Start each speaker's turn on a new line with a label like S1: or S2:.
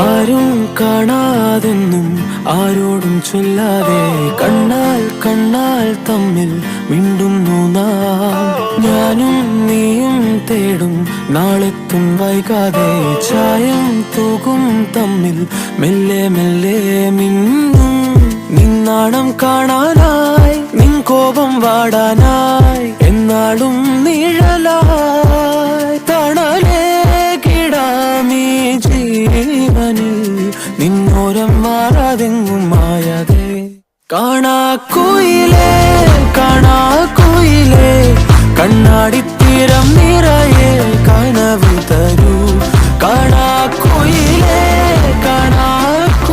S1: ആരും കാണാതെന്നും ആരോടും ചൊല്ലാതെ കണ്ണാൽ കണ്ണാൽ തമ്മിൽ മിണ്ടുന്നു ഞാനും നീയും തേടും നാളെത്തും വൈകാതെ ചായം തൂകും തമ്മിൽ മെല്ലെ മെല്ലെ മിന്നും നിന്നാണം കാണാനായി നിൻ കോപം വാടാനായി എന്നാളും നിഴലായി തണലേ കിടാമീ ജീവനിൽ നിന്നോരം മാറാതെങ്ങും മായാതെ കാണാക്കുയിലേ കാണാക്കുയിലേ കണ്ണാടിത്തീരം നിറയെ കനവ് തരൂ